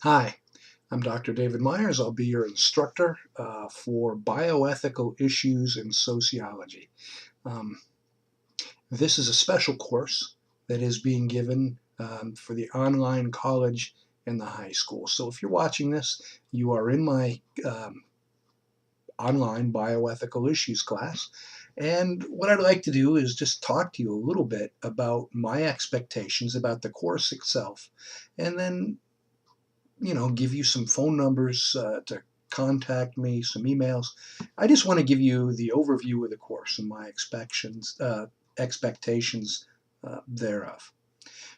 Hi, I'm Dr. David Myers. I'll be your instructor for bioethical issues in sociology. Um, this is a special course that is being given for the online college and the high school. So if you're watching this, you are in my online bioethical issues class. And what I'd like to do is just talk to you a little bit about my expectations about the course itself, and then give you some phone numbers to contact me, some emails. I just want to give you the overview of the course and my expectations thereof.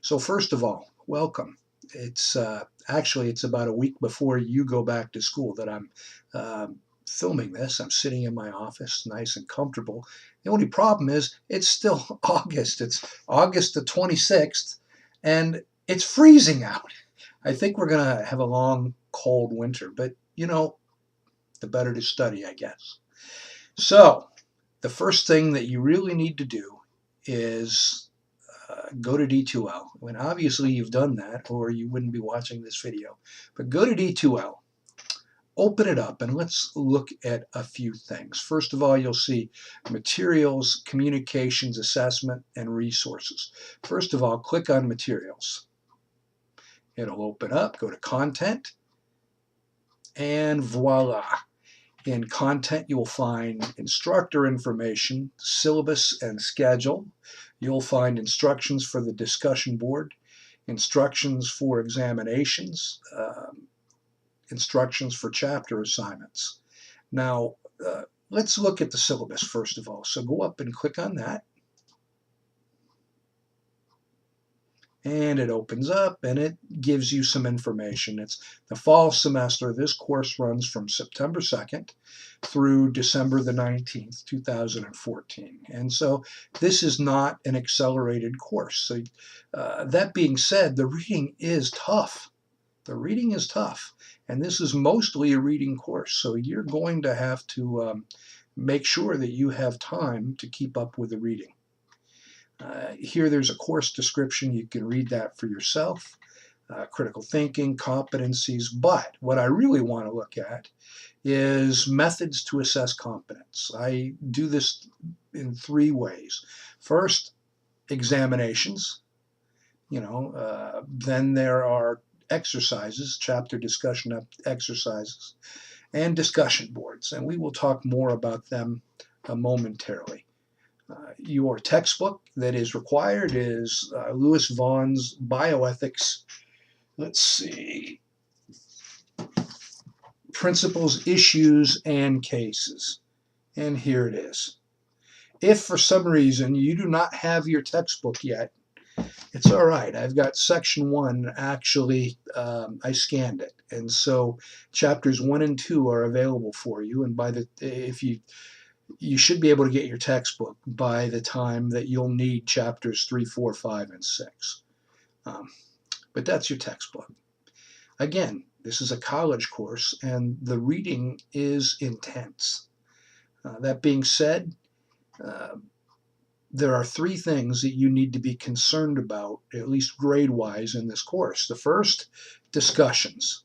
So first of all, welcome. It's about a week before you go back to school that I'm uh, filming this. I'm sitting in my office, nice and comfortable. The only problem is it's still August. It's August the 26th, and it's freezing out. I think we're going to have a long, cold winter, but the better to study, I guess. So, the first thing that you really need to do is go to D2L. When obviously you've done that, or you wouldn't be watching this video. But go to D2L, open it up, and let's look at a few things. First of all, you'll see materials, communications, assessment, and resources. First of all, click on materials. It'll open up, go to content, and voila. In content, you'll find instructor information, syllabus and schedule. You'll find instructions for the discussion board, instructions for examinations, instructions for chapter assignments. Now, let's look at the syllabus first of all. So go up and click on that. And it opens up and it gives you some information. It's the fall semester. This course runs from September 2nd through December the 19th, 2014. And so this is not an accelerated course. So that being said, the reading is tough. The reading is tough. And this is mostly a reading course. So you're going to have to make sure that you have time to keep up with the reading. Here there's a course description. You can read that for yourself. Critical thinking, competencies. But what I really want to look at is methods to assess competence. I do this in three ways. First, examinations. Then there are exercises, chapter discussion exercises, and discussion boards. And we will talk more about them momentarily. Your textbook that is required is Lewis Vaughn's Bioethics. Let's see. Principles, Issues, and Cases. And here it is. If for some reason you do not have your textbook yet, it's all right. I've got section 1 actually, I scanned it. And so chapters 1 and 2 are available for you. And if you should be able to get your textbook by the time that you'll need chapters 3, 4, 5, and 6. But that's your textbook. Again, this is a college course, and the reading is intense. That being said, there are three things that you need to be concerned about, at least grade-wise, in this course. The first, discussions.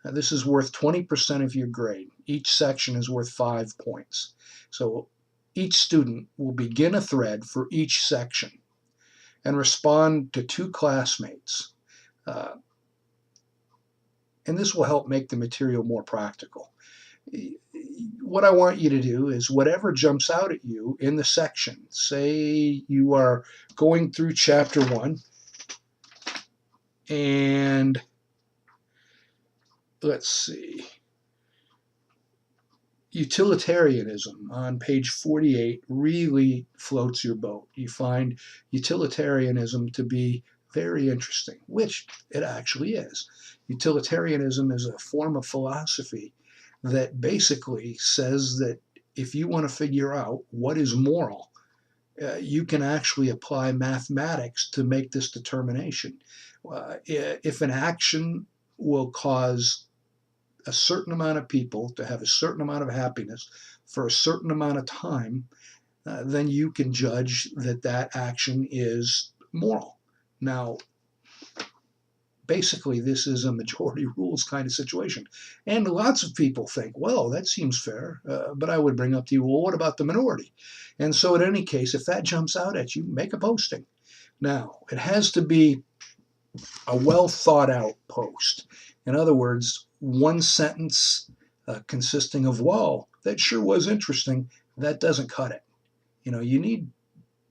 This is worth 20% of your grade. Each section is worth 5 points. So each student will begin a thread for each section and respond to 2 classmates. And this will help make the material more practical. What I want you to do is whatever jumps out at you in the section, say you are going through chapter 1 and let's see, utilitarianism on page 48 really floats your boat. You find utilitarianism to be very interesting, which it actually is. Utilitarianism is a form of philosophy that basically says that if you want to figure out what is moral, you can actually apply mathematics to make this determination. If an action will cause a certain amount of people to have a certain amount of happiness for a certain amount of time, then you can judge that that action is moral. Now, basically this is a majority rules kind of situation. And lots of people think, well, that seems fair, but I would bring up to you, well, what about the minority? And so in any case, if that jumps out at you, make a posting. Now, it has to be a well thought out post. In other words, one sentence consisting of, wow, that sure was interesting, that doesn't cut it. You need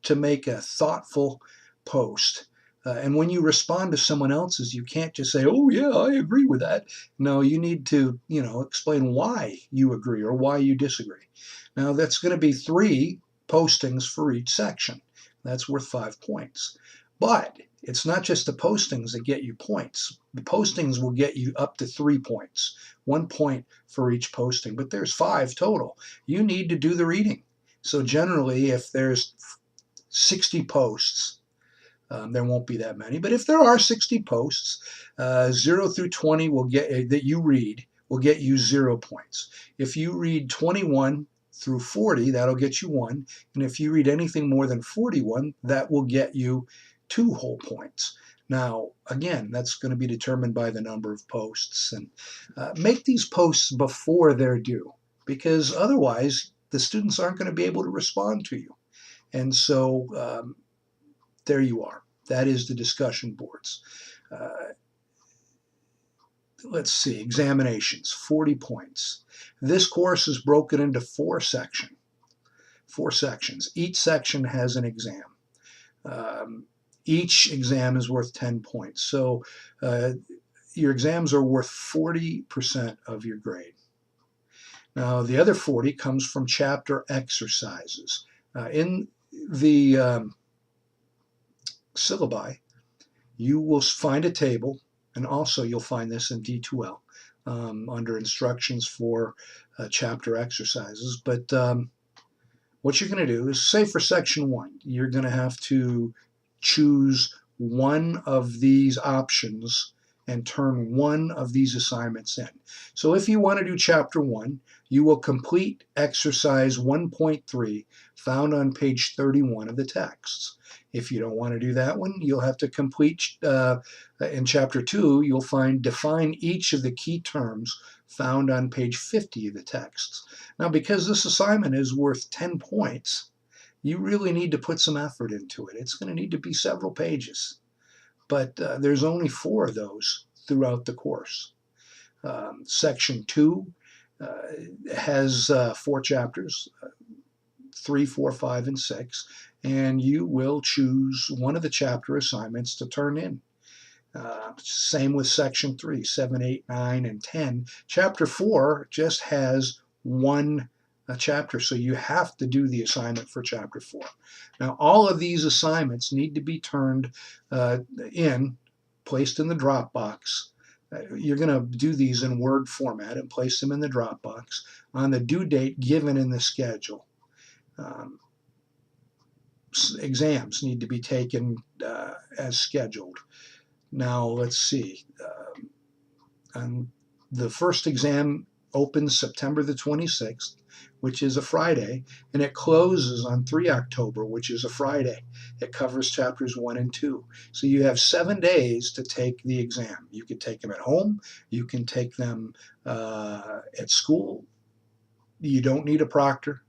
to make a thoughtful post. And when you respond to someone else's, you can't just say, oh, yeah, I agree with that. No, you need to, explain why you agree or why you disagree. Now, that's going to be 3 postings for each section. That's worth 5 points. But it's not just the postings that get you points. The postings will get you up to 3 points, 1 point for each posting, but there's 5 total. You need to do the reading. So generally, if there's 60 posts, there won't be that many. But if there are 60 posts, 0 through 20 will get that you read will get you 0 points. If you read 21 through 40, that'll get you 1. And if you read anything more than 41, that will get you 2 whole points. Now, again, that's going to be determined by the number of posts. And make these posts before they're due, because otherwise the students aren't going to be able to respond to you. And so there you are. That is the discussion boards. Let's see, examinations, 40 points. This course is broken into 4 sections. Each section has an exam. Each exam is worth 10 points. So your exams are worth 40% of your grade. Now, the other 40 comes from chapter exercises. In the syllabi, you will find a table, and also you'll find this in D2L under instructions for chapter exercises. But what you're going to do is, say for section 1, you're going to have to choose one of these options and turn one of these assignments in. So if you want to do chapter 1, you will complete exercise 1.3 found on page 31 of the texts. If you don't want to do that one, you'll have to complete, in chapter 2, you'll find define each of the key terms found on page 50 of the texts. Now, because this assignment is worth 10 points, you really need to put some effort into it. It's going to need to be several pages, but there's only 4 of those throughout the course. Section 2 has 4 chapters, 3, 4, 5, and 6, and you will choose one of the chapter assignments to turn in. Same with section 3, 7, 8, 9, and 10. Chapter 4 just has one chapter, so you have to do the assignment for chapter 4. Now, all of these assignments need to be turned placed in the Dropbox. You're going to do these in Word format and place them in the Dropbox on the due date given in the schedule. Exams need to be taken as scheduled. Now, let's see. The first exam opens September the 26th, which is a Friday, and it closes on 3 October, which is a Friday. It covers chapters 1 and 2. So you have 7 days to take the exam. You can take them at home. You can take them at school. You don't need a proctor,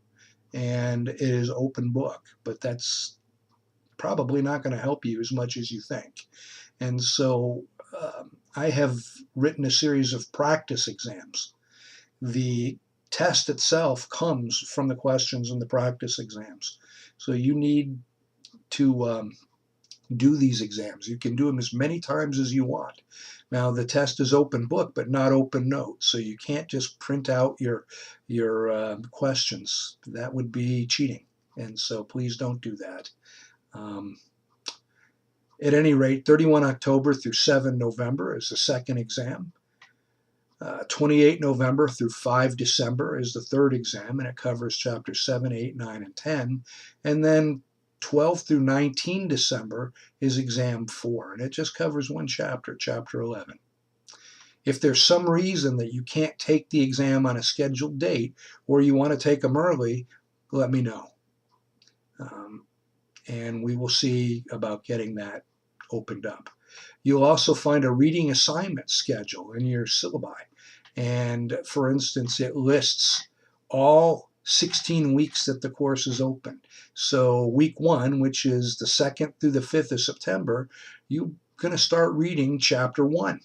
and it is open book, but that's probably not going to help you as much as you think. And so I have written a series of practice exams. The test itself comes from the questions in the practice exams. So you need to do these exams. You can do them as many times as you want. Now, the test is open book, but not open notes. So you can't just print out your questions. That would be cheating. And so please don't do that. At any rate, 31 October through 7 November is the second exam. 28 November through 5 December is the third exam, and it covers chapters 7, 8, 9, and 10. And then 12 through 19 December is exam 4, and it just covers one chapter, chapter 11. If there's some reason that you can't take the exam on a scheduled date, or you want to take them early, let me know. And we will see about getting that opened up. You'll also find a reading assignment schedule in your syllabi. And for instance, it lists all 16 weeks that the course is open. So week 1, which is the 2nd through the 5th of September, you're going to start reading chapter 1.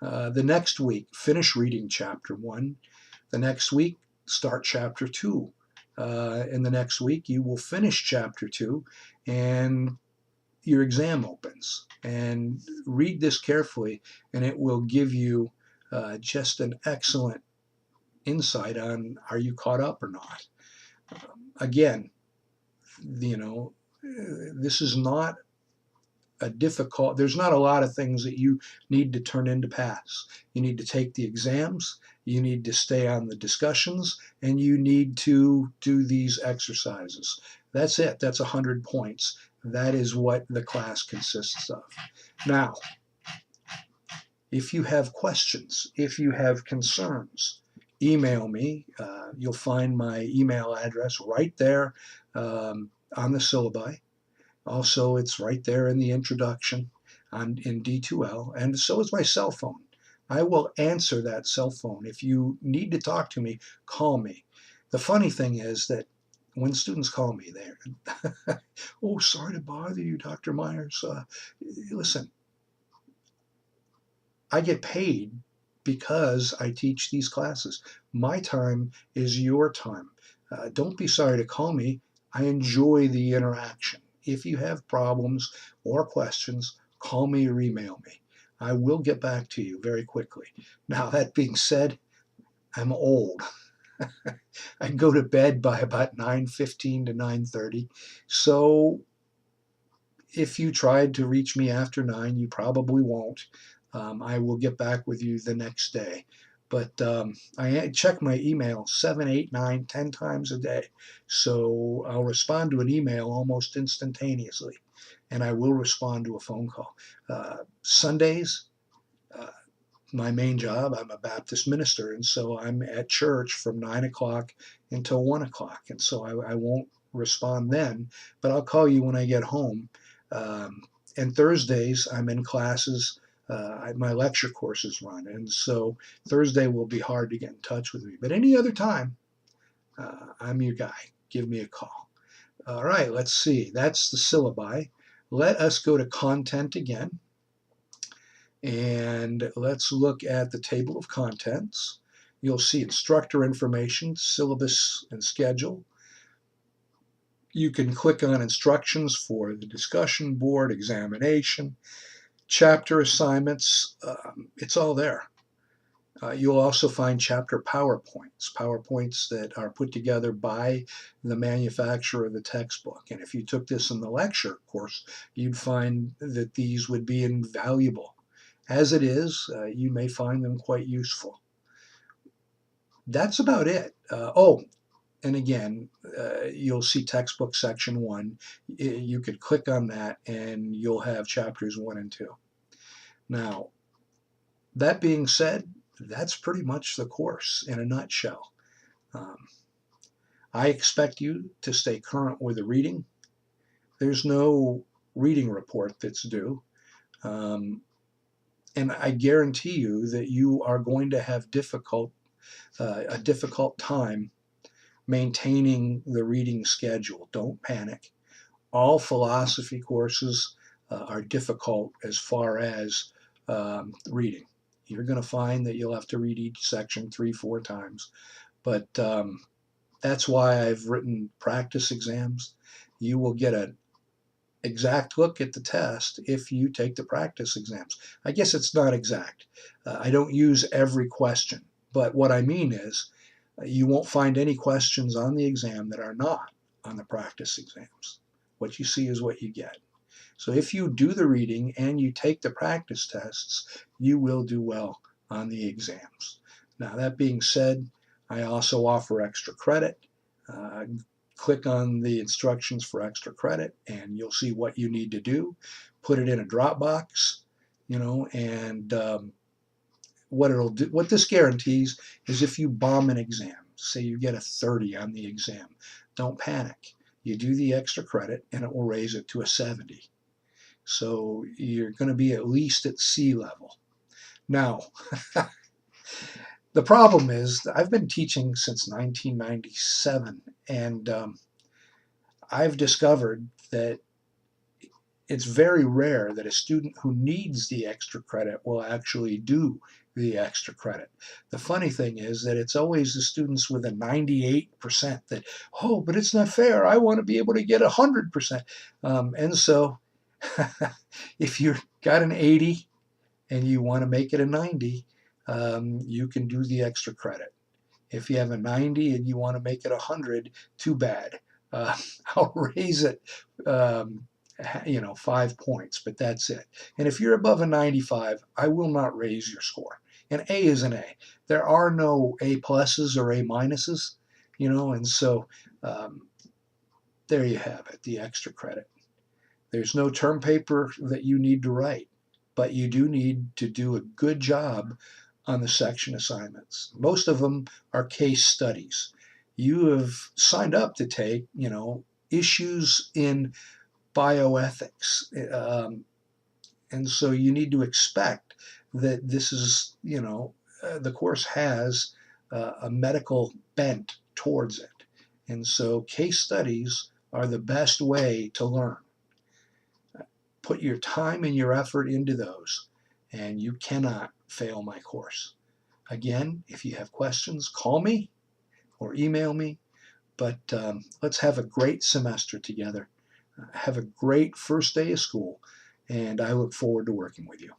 The next week, finish reading chapter 1. The next week, start chapter 2. In the next week, you will finish chapter 2 and your exam opens. And read this carefully, and it will give you just an excellent insight on, are you caught up or not. Again, this is not there's not a lot of things that you need to turn into pass. You need to take the exams, you need to stay on the discussions, and you need to do these exercises. That's it. That's 100 points. That is what the class consists of. Now, if you have questions, if you have concerns, email me. You'll find my email address right there on the syllabi. Also, it's right there in the introduction in D2L, and so is my cell phone. I will answer that cell phone. If you need to talk to me, call me. The funny thing is that when students call me, they're, oh, sorry to bother you, Dr. Myers. Listen, I get paid because I teach these classes. My time is your time. Don't be sorry to call me. I enjoy the interaction. If you have problems or questions, call me or email me. I will get back to you very quickly. Now, that being said, I'm old. I go to bed by about 9:15 to 9:30. So if you tried to reach me after 9, you probably won't. I will get back with you the next day. But I check my email 7, 8, 9, 10 times a day. So I'll respond to an email almost instantaneously. And I will respond to a phone call. Sundays, uh, my main job, I'm a Baptist minister. And so I'm at church from 9 o'clock until 1 o'clock. And so I won't respond then, but I'll call you when I get home. And Thursdays, I'm in classes. My lecture courses run, and so Thursday will be hard to get in touch with me. But any other time, I'm your guy. Give me a call. All right, let's see. That's the syllabi. Let us go to content again, and let's look at the table of contents. You'll see instructor information, syllabus, and schedule. You can click on instructions for the discussion board, examination, chapter assignments. It's all there. You'll also find chapter PowerPoints that are put together by the manufacturer of the textbook. And if you took this in the lecture course, you'd find that these would be invaluable. As it is, you may find them quite useful. That's about it. And again, you'll see textbook section 1. You could click on that and you'll have chapters 1 and 2. Now, that being said, that's pretty much the course in a nutshell. I expect you to stay current with the reading. There's no reading report that's due. And I guarantee you that you are going to have a difficult time maintaining the reading schedule. Don't panic. All philosophy courses are difficult as far as reading. You're going to find that you'll have to read each section 3, 4 times. But that's why I've written practice exams. You will get an exact look at the test if you take the practice exams. I guess it's not exact. I don't use every question. But what I mean is, you won't find any questions on the exam that are not on the practice exams. What you see is what you get. So if you do the reading and you take the practice tests, you will do well on the exams. Now, that being said, I also offer extra credit. Click on the instructions for extra credit and you'll see what you need to do. Put it in a Dropbox, and what this guarantees is if you bomb an exam, say you get a 30 on the exam, don't panic. You do the extra credit and it will raise it to a 70. So you're going to be at least at sea level. Now, the problem is I've been teaching since 1997, and I've discovered that it's very rare that a student who needs the extra credit will actually do the extra credit. The funny thing is that it's always the students with a 98% that, oh, but it's not fair. I want to be able to get 100%. And so if you've got an 80 and you want to make it a 90, you can do the extra credit. If you have a 90 and you want to make it 100, too bad. I'll raise it, 5 points, but that's it. And if you're above a 95, I will not raise your score. An A is an A. There are no A pluses or A minuses, and so there you have it, the extra credit. There's no term paper that you need to write, but you do need to do a good job on the section assignments. Most of them are case studies. You have signed up to take, issues in bioethics. And so you need to expect that this is, the course has a medical bent towards it. And so case studies are the best way to learn. Put your time and your effort into those, and you cannot fail my course. Again, if you have questions, call me or email me. But let's have a great semester together. Have a great first day of school, and I look forward to working with you.